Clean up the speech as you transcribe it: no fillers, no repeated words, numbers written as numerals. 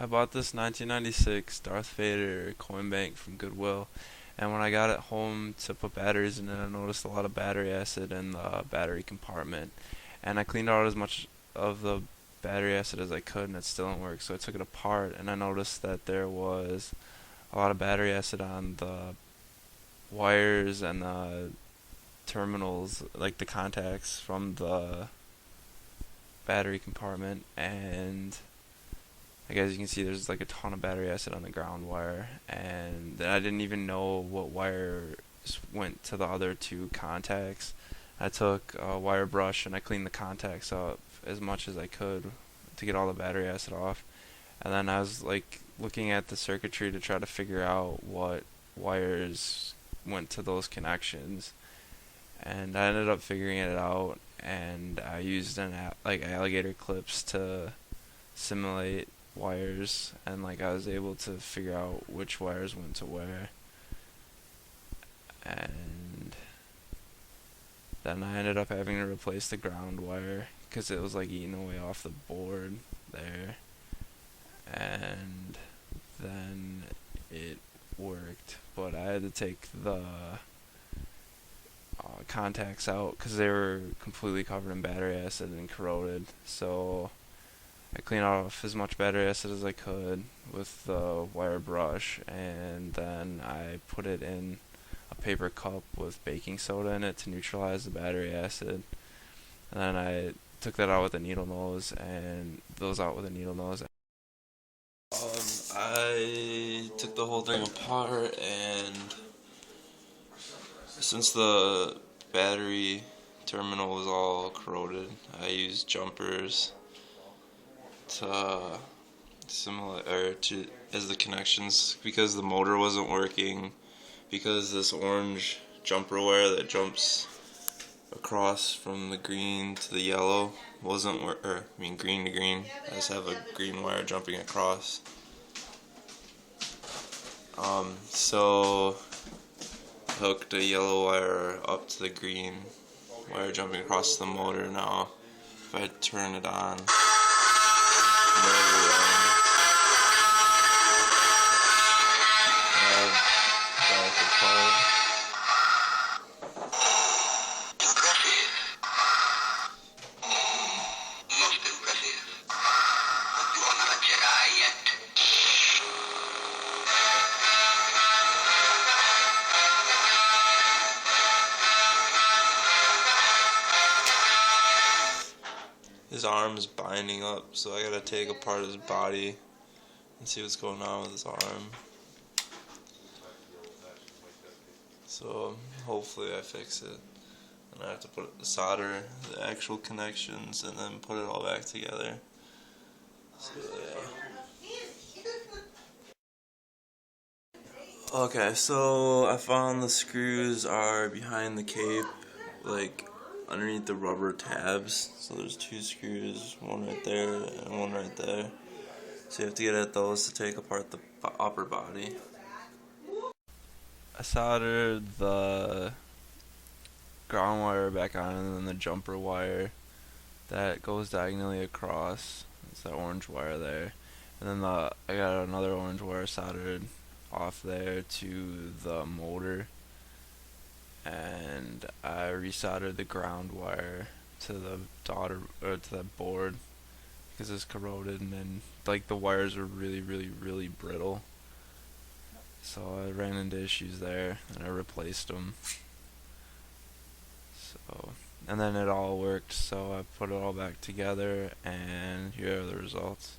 I bought this 1996 Darth Vader Coin Bank from Goodwill, and when I got it home to put batteries in it, I noticed a lot of battery acid in the battery compartment. And I cleaned out as much of the battery acid as I could, and it still didn't work. So I took it apart, and I noticed that there was a lot of battery acid on the wires and the terminals, like the contacts from the battery compartment, and like as you can see, there's like a ton of battery acid on the ground wire, and then I didn't even know what wires went to the other two contacts. I took a wire brush and I cleaned the contacts up as much as I could to get all the battery acid off. And then I was like looking at the circuitry to try to figure out what wires went to those connections. And I ended up figuring it out, and I used like alligator clips to simulate wires, and like I was able to figure out which wires went to where. And then I ended up having to replace the ground wire because it was like eating away off the board there, and then it worked, but I had to take the contacts out because they were completely covered in battery acid and corroded. So I cleaned off as much battery acid as I could with the wire brush, and then I put it in a paper cup with baking soda in it to neutralize the battery acid. And then I took that out with a needle nose, and those out with a needle nose. I took the whole thing apart, and since the battery terminal was all corroded, I used jumpers to similar or to as the connections, because the motor wasn't working, because this orange jumper wire that jumps across from the green to the yellow wasn't green to green. I just have a green wire jumping across. So I hooked a yellow wire up to the green wire jumping across the motor. Now if I turn it on, his arm's binding up, so I gotta take apart his body and see what's going on with his arm. So hopefully I fix it. And I have to solder the actual connections and then put it all back together. So yeah. Okay, so I found the screws are behind the cape, like underneath the rubber tabs. So there's two screws, one right there and one right there. So you have to get at those to take apart the upper body. I soldered the ground wire back on, and then the jumper wire that goes diagonally across. It's that orange wire there. And then I got another orange wire soldered off there to the motor, and I resoldered the ground wire to the to that board because it's corroded, and then like the wires were really brittle. So I ran into issues there, and I replaced them. So, and then it all worked, so I put it all back together, and here are the results.